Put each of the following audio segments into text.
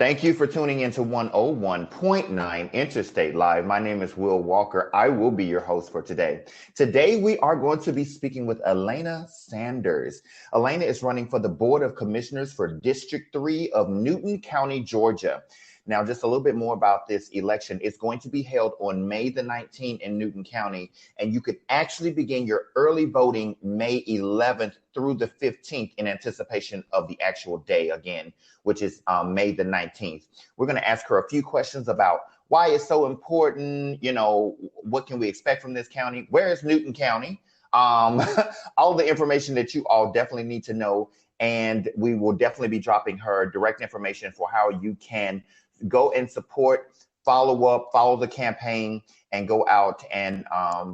Thank you for tuning into 101.9 Interstate Live. My name is Will Walker. I will be your host for today. Today, we are going to be speaking with Alana Sanders. Alana is running for the Board of Commissioners for District 3 of Newton County, Georgia. Now, just a little bit more about this election. It's going to be held on May the 19th in Newton County, and you could actually begin your early voting May 11th through the 15th in anticipation of the actual day again, which is May the 19th. We're going to ask her a few questions about why it's so important, what can we expect from this county? Where is Newton County? All the information that you all definitely need to know. And we will definitely be dropping her direct information for how you can go and support, follow the campaign, and go out and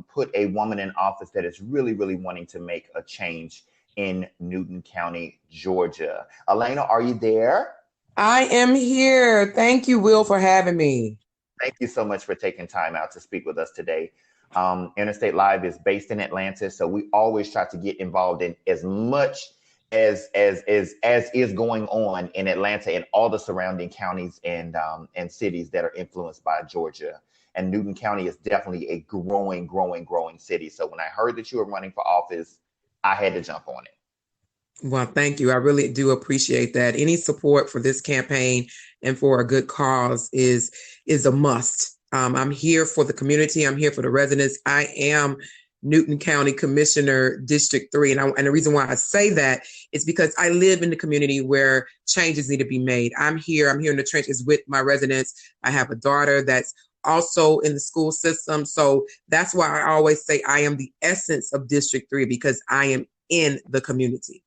put a woman in office that is really, really wanting to make a change in Newton County, Georgia. Alana, are you there? I am here. Thank you, Will, for having me. Thank you so much for taking time out to speak with us today. Interstate Live is based in Atlanta, so we always try to get involved in as much as is going on in Atlanta and all the surrounding counties and cities that are influenced by Georgia. And Newton County is definitely a growing city. So when I heard that you were running for office, I had to jump on it. Well, thank you. I really do appreciate that. Any support for this campaign and for a good cause is a must. I'm here for the community. I'm here for the residents. I am Newton County Commissioner District 3. And the reason why I say that is because I live in the community where changes need to be made. I'm here in the trenches with my residents. I have a daughter that's also in the school system. So that's why I always say I am the essence of District 3, because I am in the community.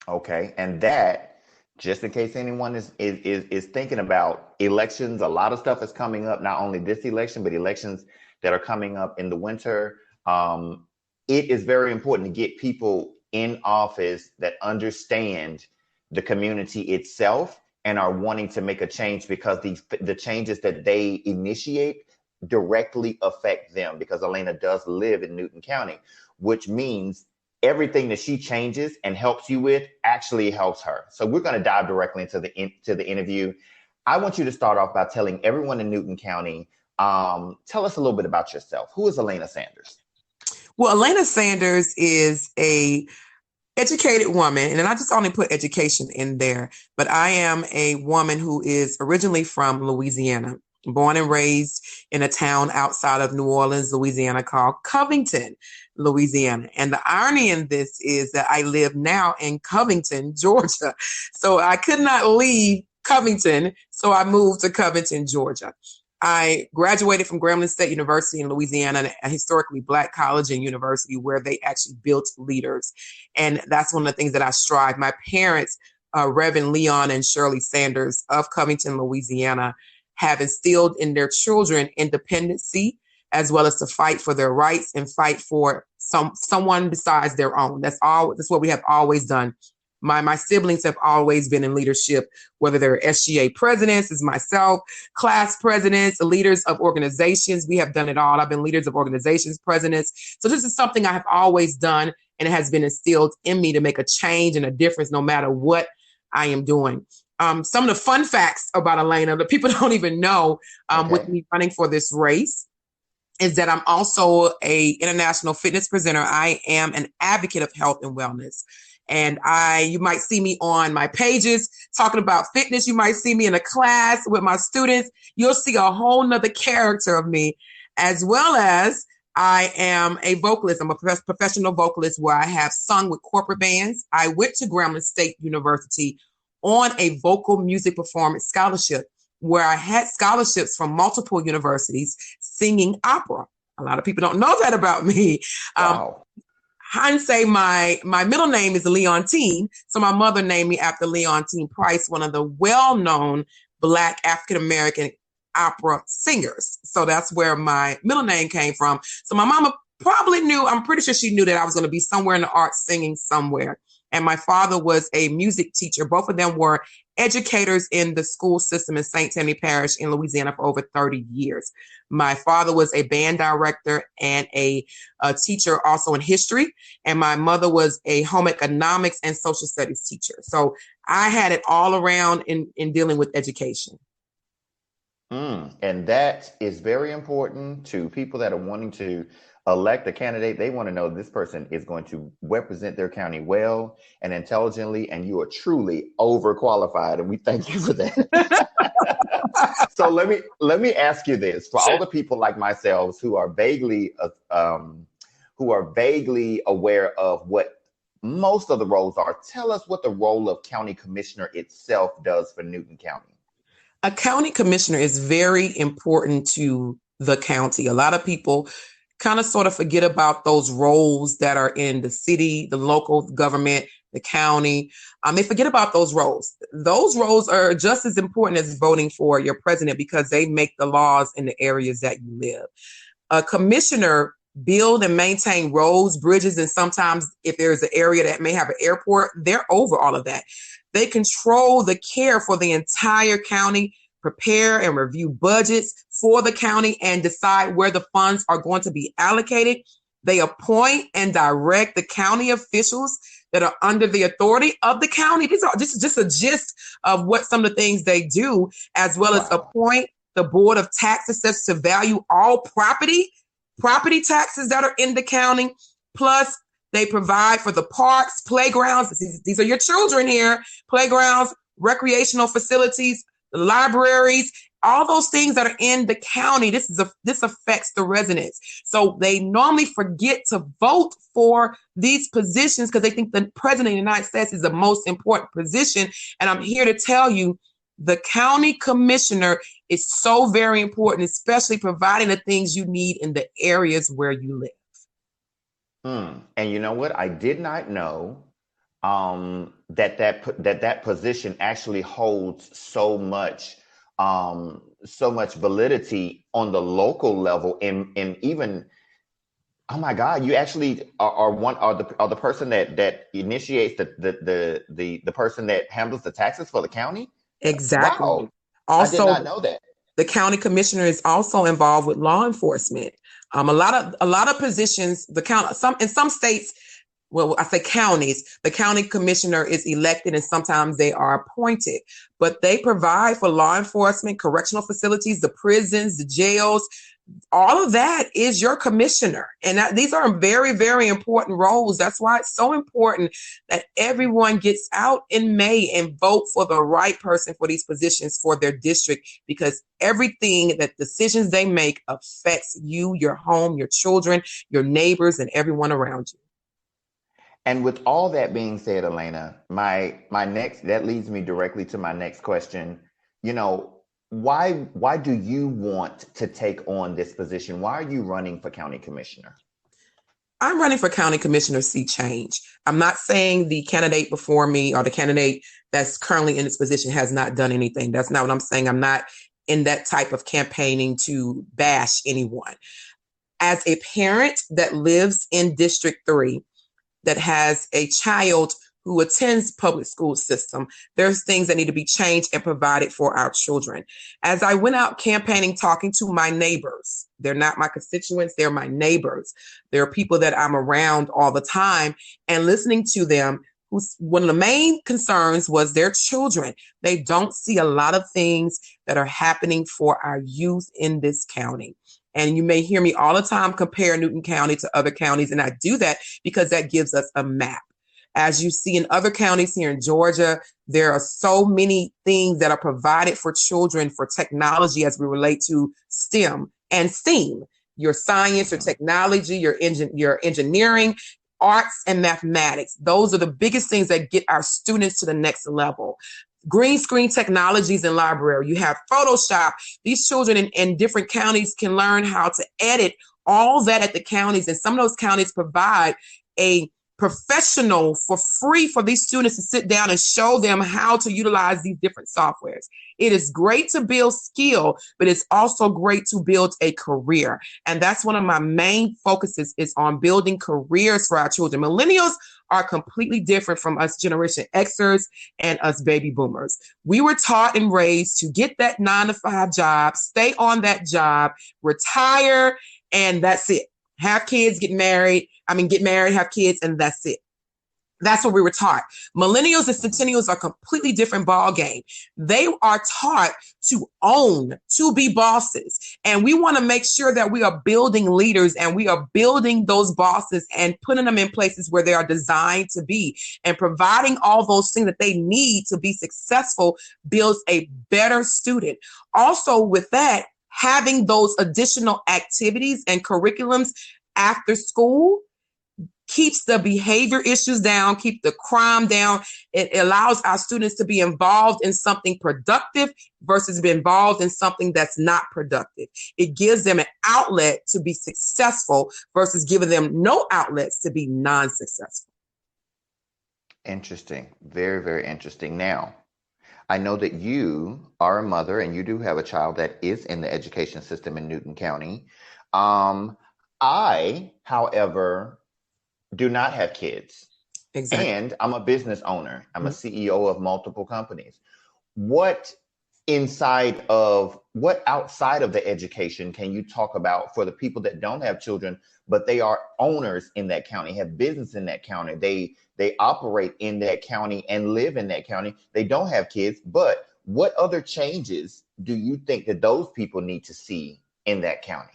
Okay. And that, just in case anyone is thinking about elections, a lot of stuff is coming up, not only this election, but elections that are coming up in the winter. It is very important to get people in office that understand the community itself and are wanting to make a change, because the changes that they initiate directly affect them, because Alana does live in Newton County, which means everything that she changes and helps you with actually helps her. So we're going to dive directly into the interview. I want you to start off by telling everyone in Newton County, tell us a little bit about yourself. Who is Alana Sanders? Well, Alana Sanders is a educated woman, and I just only put education in there, but I am a woman who is originally from Louisiana, born and raised in a town outside of New Orleans, Louisiana, called Covington, Louisiana. And the irony in this is that I live now in Covington, Georgia. So I could not leave Covington, so I moved to Covington, Georgia. I graduated from Grambling State University in Louisiana, a historically Black college and university where they actually built leaders. And that's one of the things that I strive. My parents, Reverend Leon and Shirley Sanders of Covington, Louisiana, have instilled in their children independency, as well as to fight for their rights and fight for someone besides their own. That's what we have always done. My siblings have always been in leadership, whether they're SGA presidents, as myself, class presidents, leaders of organizations. We have done it all. I've been leaders of organizations, presidents. So this is something I have always done, and it has been instilled in me to make a change and a difference no matter what I am doing. Some of the fun facts about Alana that people don't even know with me running for this race is that I'm also an international fitness presenter. I am an advocate of health and wellness. And you might see me on my pages talking about fitness. You might see me in a class with my students. You'll see a whole nother character of me, as well as I am a vocalist. I'm a professional vocalist where I have sung with corporate bands. I went to Grambling State University on a vocal music performance scholarship, where I had scholarships from multiple universities singing opera. A lot of people don't know that about me. Wow. I'd say my middle name is Leontine. So my mother named me after Leontine Price, one of the well-known Black African-American opera singers. So that's where my middle name came from. So my mama probably knew, I'm pretty sure she knew that I was going to be somewhere in the arts singing somewhere. And my father was a music teacher. Both of them were educators in the school system in St. Tammany Parish in Louisiana for over 30 years. My father was a band director and a teacher also in history. And my mother was a home economics and social studies teacher. So I had it all around in dealing with education. And that is very important to people that are wanting to elect a candidate. They want to know this person is going to represent their county well and intelligently, and you are truly overqualified. And we thank you for that. So let me ask you this: for all the people like myself who are vaguely aware of what most of the roles are, tell us what the role of county commissioner itself does for Newton County. A county commissioner is very important to the county. A lot of people kind of sort of forget about those roles that are in the city, the local government, the county. They forget about those roles. Those roles are just as important as voting for your president because they make the laws in the areas that you live. A commissioner build and maintain roads, bridges, and sometimes if there's an area that may have an airport, they're over all of that. They control the care for the entire county, prepare and review budgets for the county, and decide where the funds are going to be allocated. They appoint and direct the county officials that are under the authority of the county. This is just a gist of what some of the things they do, as well as appoint the board of tax assessors to value all property taxes that are in the county. Plus, they provide for the parks, playgrounds. These are your children here. Playgrounds, recreational facilities, libraries, all those things that are in the county. This affects the residents. So they normally forget to vote for these positions because they think the president of the United States is the most important position. And I'm here to tell you, the county commissioner is so very important, especially providing the things you need in the areas where you live. And you know what? I did not know that position actually holds so much validity on the local level, and even, oh my God, you actually are the person that initiates the person that handles the taxes for the county. Exactly. Wow. Also, I did not know that. The county commissioner is also involved with law enforcement. A lot of positions, in some states, well, I say counties, the county commissioner is elected and sometimes they are appointed, but they provide for law enforcement, correctional facilities, the prisons, the jails. All of that is your commissioner. And these are very, very important roles. That's why it's so important that everyone gets out in May and vote for the right person for these positions for their district, because everything that decisions they make affects you, your home, your children, your neighbors, and everyone around you. And with all that being said, Alana, that leads me directly to my next question. Why do you want to take on this position? Why are you running for county commissioner? I'm running for county commissioner to see change. I'm not saying the candidate before me or the candidate that's currently in this position has not done anything. That's not what I'm saying. I'm not in that type of campaigning to bash anyone. As a parent that lives in District 3, that has a child who attends public school system, there's things that need to be changed and provided for our children. As I went out campaigning, talking to my neighbors, they're not my constituents, they're my neighbors. They're people that I'm around all the time, and listening to them, one of the main concerns was their children. They don't see a lot of things that are happening for our youth in this county. And you may hear me all the time compare Newton County to other counties, and I do that because that gives us a map. As you see in other counties here in Georgia, there are so many things that are provided for children for technology as we relate to STEM and STEAM, your science, your technology, your engineering, arts, and mathematics. Those are the biggest things that get our students to the next level. Green screen technologies in library. You have Photoshop. These children in different counties can learn how to edit all that at the counties. And some of those counties provide a professional for free for these students to sit down and show them how to utilize these different softwares. It is great to build skill, but it's also great to build a career. And that's one of my main focuses, is on building careers for our children. Millennials are completely different from us Generation Xers and us baby boomers. We were taught and raised to get that 9-to-5 job, stay on that job, retire, and that's it. Have kids, get married, have kids, and that's it. That's what we were taught. Millennials and centennials are a completely different ball game. They are taught to own, to be bosses. And we want to make sure that we are building leaders and we are building those bosses and putting them in places where they are designed to be, and providing all those things that they need to be successful builds a better student. Also with that, having those additional activities and curriculums after school keeps the behavior issues down, keep the crime down. It allows our students to be involved in something productive versus be involved in something that's not productive. It gives them an outlet to be successful versus giving them no outlets to be non-successful. Interesting. Very, very interesting. Now, I know that you are a mother and you do have a child that is in the education system in Newton County. I, however, do not have kids. Exactly. And I'm a business owner. I'm a CEO of multiple companies. What outside of the education can you talk about for the people that don't have children, but they are owners in that county, have business in that county, they operate in that county and live in that county. They don't have kids, but what other changes do you think that those people need to see in that county?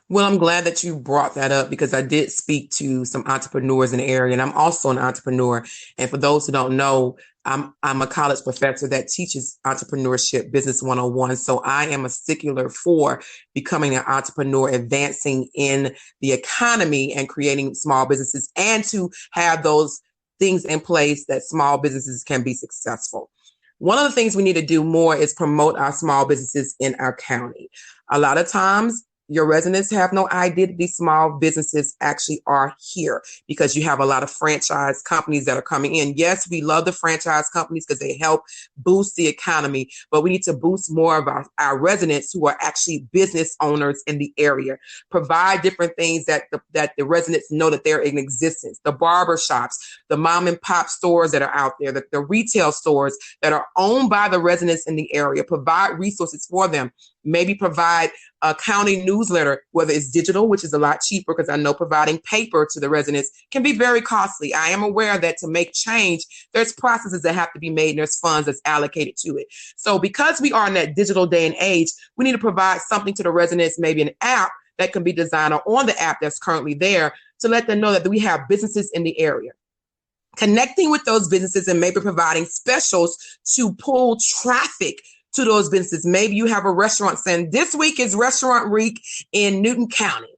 Well, I'm glad that you brought that up because I did speak to some entrepreneurs in the area, and I'm also an entrepreneur. And for those who don't know, I'm a college professor that teaches entrepreneurship, business 101. So I am a stickler for becoming an entrepreneur, advancing in the economy and creating small businesses, and to have those things in place that small businesses can be successful. One of the things we need to do more is promote our small businesses in our county. A lot of times, your residents have no idea that these small businesses actually are here because you have a lot of franchise companies that are coming in. Yes, we love the franchise companies because they help boost the economy, but we need to boost more of our residents who are actually business owners in the area. Provide different things that the residents know that they're in existence. The barber shops, the mom and pop stores that are out there, the retail stores that are owned by the residents in the area. Provide resources for them. Maybe provide a county newsletter, whether it's digital, which is a lot cheaper because I know providing paper to the residents can be very costly. I am aware that to make change, there's processes that have to be made and there's funds that's allocated to it. So because we are in that digital day and age, we need to provide something to the residents, maybe an app that can be designed or on the app that's currently there to let them know that we have businesses in the area. Connecting with those businesses and maybe providing specials to pull traffic to those businesses. Maybe you have a restaurant saying, this week is Restaurant Week in Newton County.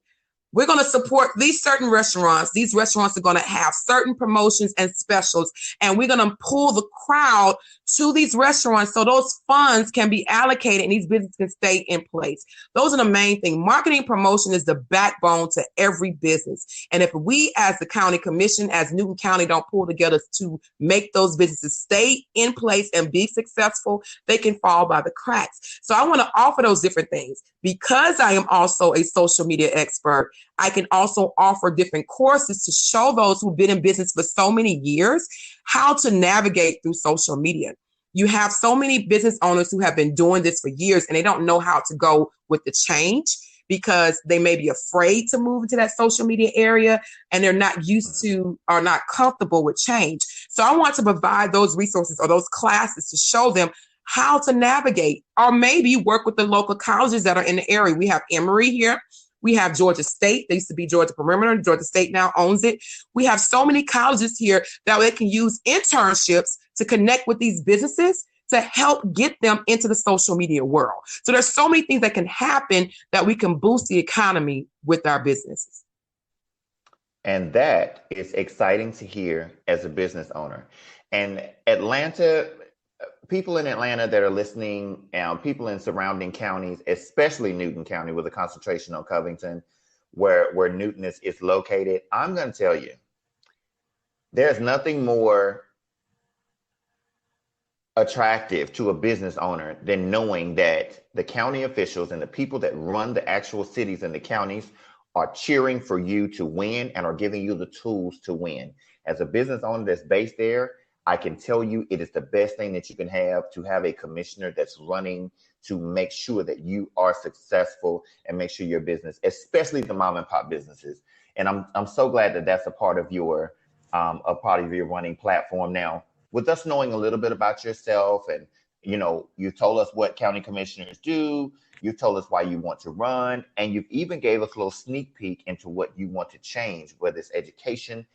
We're going to support these certain restaurants. These restaurants are going to have certain promotions and specials, and we're going to pull the crowd to these restaurants so those funds can be allocated and these businesses can stay in place. Those are the main thing. Marketing promotion is the backbone to every business. And if we as the county commission, as Newton County, don't pull together to make those businesses stay in place and be successful, they can fall by the cracks. So I want to offer those different things. Because I am also a social media expert, I can also offer different courses to show those who've been in business for so many years how to navigate through social media. You have so many business owners who have been doing this for years and they don't know how to go with the change because they may be afraid to move into that social media area and they're not used to or not comfortable with change. So I want to provide those resources or those classes to show them how to navigate, or maybe work with the local colleges that are in the area. We have Emory here. We have Georgia State. They used to be Georgia Perimeter. Georgia State now owns it. We have so many colleges here that they can use internships to connect with these businesses to help get them into the social media world. So there's so many things that can happen that we can boost the economy with our businesses. And that is exciting to hear as a business owner. And Atlanta, people in Atlanta that are listening, people in surrounding counties, especially Newton County with a concentration on Covington, where Newton is located, I'm going to tell you, there's nothing more attractive to a business owner than knowing that the county officials and the people that run the actual cities and the counties are cheering for you to win and are giving you the tools to win. As a business owner that's based there, I can tell you it is the best thing that you can have to have a commissioner that's running to make sure that you are successful and make sure your business, especially the mom and pop businesses. And I'm so glad that that's a part of your a part of your running platform. Now, with us knowing a little bit about yourself, and you told us what county commissioners do, you told us why you want to run, and you've even gave us a little sneak peek into what you want to change, whether it's education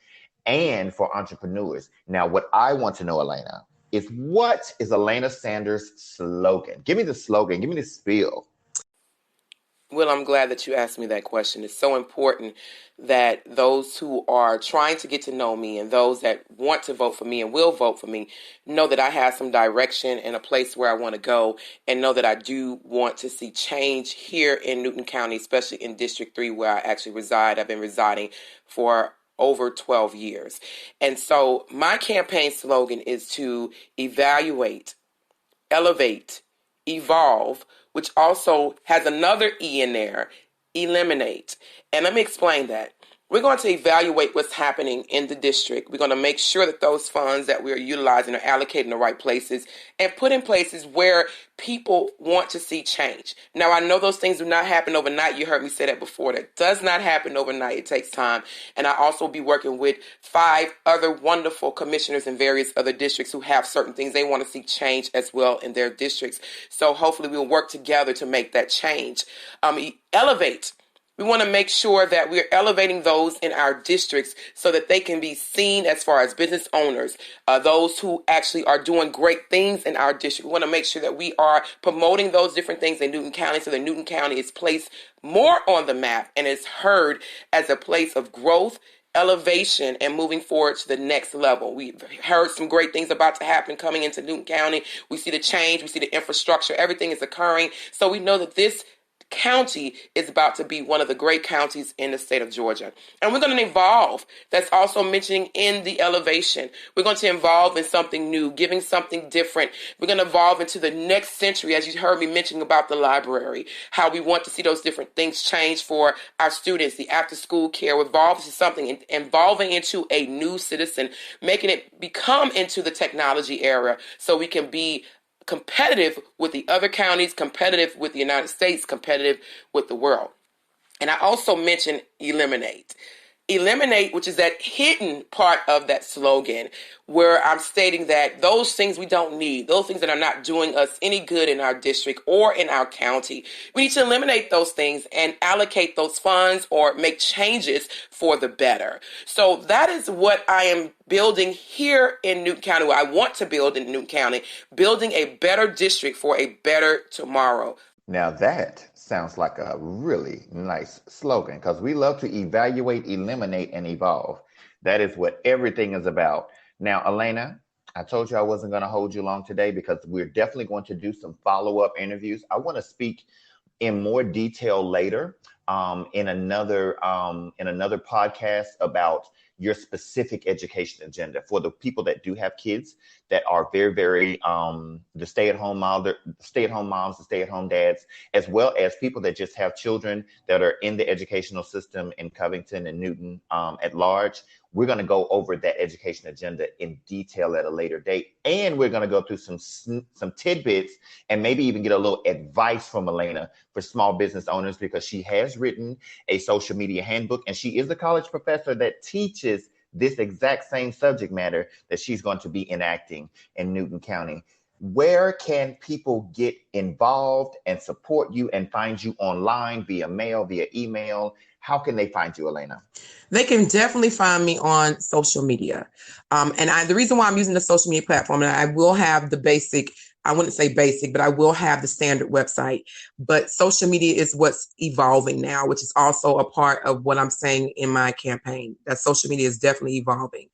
and for entrepreneurs. Now, what I want to know, Alana, is what is Alana Sanders' slogan? Give me the slogan. Give me the spiel. Well, I'm glad that you asked me that question. It's so important that those who are trying to get to know me and those that want to vote for me and will vote for me know that I have some direction and a place where I want to go, and know that I do want to see change here in Newton County, especially in District 3 where I actually reside. I've been residing for over 12 years. And so my campaign slogan is to evaluate, elevate, evolve, which also has another E in there, eliminate. And let me explain that. We're going to evaluate what's happening in the district. We're going to make sure that those funds that we're utilizing are allocated in the right places and put in places where people want to see change. Now, I know those things do not happen overnight. You heard me say that before. That does not happen overnight. It takes time. And I also be working with 5 other wonderful commissioners in various other districts who have certain things they want to see change as well in their districts. So hopefully we'll work together to make that change. Elevate. We want to make sure that we're elevating those in our districts so that they can be seen as far as business owners, those who actually are doing great things in our district. We want to make sure that we are promoting those different things in Newton County so that Newton County is placed more on the map and is heard as a place of growth, elevation, and moving forward to the next level. We've heard some great things about to happen coming into Newton County. We see the change, we see the infrastructure, everything is occurring. So we know that this county is about to be one of the great counties in the state of Georgia. And we're going to evolve. That's also mentioning in the elevation. We're going to evolve in something new, giving something different. We're going to evolve into the next century, as you heard me mentioning about the library, how we want to see those different things change for our students, the after-school care. We're evolving into something, evolving into a new citizen, making it become into the technology era so we can be competitive with the other counties, competitive with the United States, competitive with the world. And I also mentioned eliminate. Eliminate, which is that hidden part of that slogan where I'm stating that those things we don't need, those things that are not doing us any good in our district or in our county, we need to eliminate those things and allocate those funds or make changes for the better. So that is what I am building here in Newton County, what I want to build in Newton County, building a better district for a better tomorrow. Now that sounds like a really nice slogan, because we love to evaluate, eliminate, and evolve. That is what everything is about. Now, Alana, I told you I wasn't going to hold you long today because we're definitely going to do some follow-up interviews. I want to speak in more detail later in another podcast about your specific education agenda for the people that do have kids that are very, very the stay-at-home moms, the stay-at-home dads, as well as people that just have children that are in the educational system in Covington and Newton at large. We're going to go over that education agenda in detail at a later date. And we're going to go through some tidbits and maybe even get a little advice from Alana for small business owners, because she has written a social media handbook and she is a college professor that teaches this exact same subject matter that she's going to be enacting in Newton County. Where can people get involved and support you and find you online, via mail, via email? How can they find you, Alana? They can definitely find me on social media. The reason why I'm using the social media platform, and I will have the basic, I wouldn't say basic, but I will have the standard website. But social media is what's evolving now, which is also a part of what I'm saying in my campaign, that social media is definitely evolving.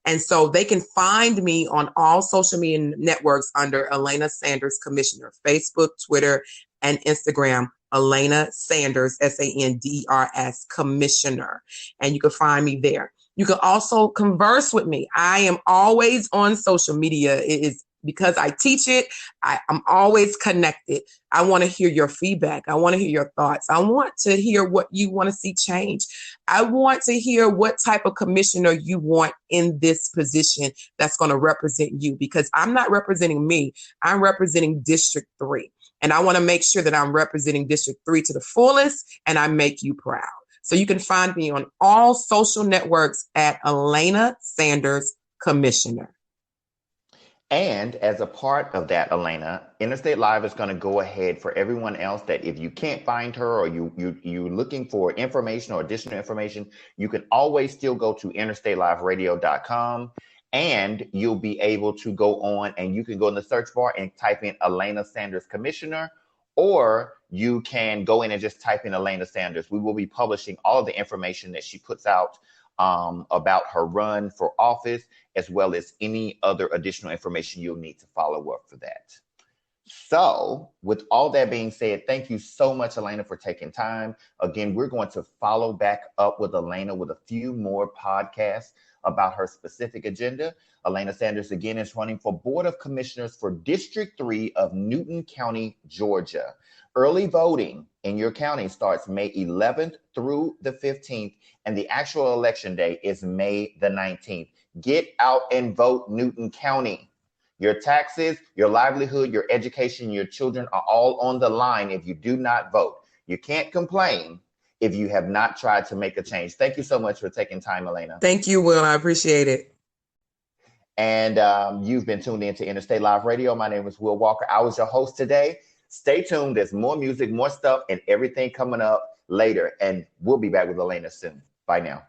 And so they can find me on all social media networks under Alana Sanders Commissioner, Facebook, Twitter, and Instagram. Alana Sanders, Sanders, Commissioner. And you can find me there. You can also converse with me. I am always on social media. It is because I teach it. I'm always connected. I want to hear your feedback. I want to hear your thoughts. I want to hear what you want to see change. I want to hear what type of commissioner you want in this position that's going to represent you, because I'm not representing me. I'm representing District 3. And I want to make sure that I'm representing District 3 to the fullest and I make you proud. So you can find me on all social networks at Alana Sanders Commissioner. And as a part of that, Alana, Interstate Live is going to go ahead for everyone else that if you can't find her or you're looking for information or additional information, you can always still go to interstateliveradio.com and you'll be able to go on and you can go in the search bar and type in Alana Sanders Commissioner, or you can go in and just type in Alana Sanders. We will be publishing all of the information that she puts out about her run for office, as well as any other additional information you'll need to follow up for that. So with all that being said, thank you so much, Alana, for taking time. Again, we're going to follow back up with Alana with a few more podcasts about her specific agenda. Alana Sanders, again, is running for Board of Commissioners for District 3 of Newton County, Georgia. Early voting in your county starts May 11th through the 15th, and the actual election day is May the 19th. Get out and vote, Newton County. Your taxes, your livelihood, your education, your children are all on the line if you do not vote. You can't complain if you have not tried to make a change. Thank you so much for taking time, Alana. Thank you, Will. I appreciate it. And you've been tuned in to Interstate Live Radio. My name is Will Walker. I was your host today. Stay tuned. There's more music, more stuff, and everything coming up later. And we'll be back with Alana soon. Bye now.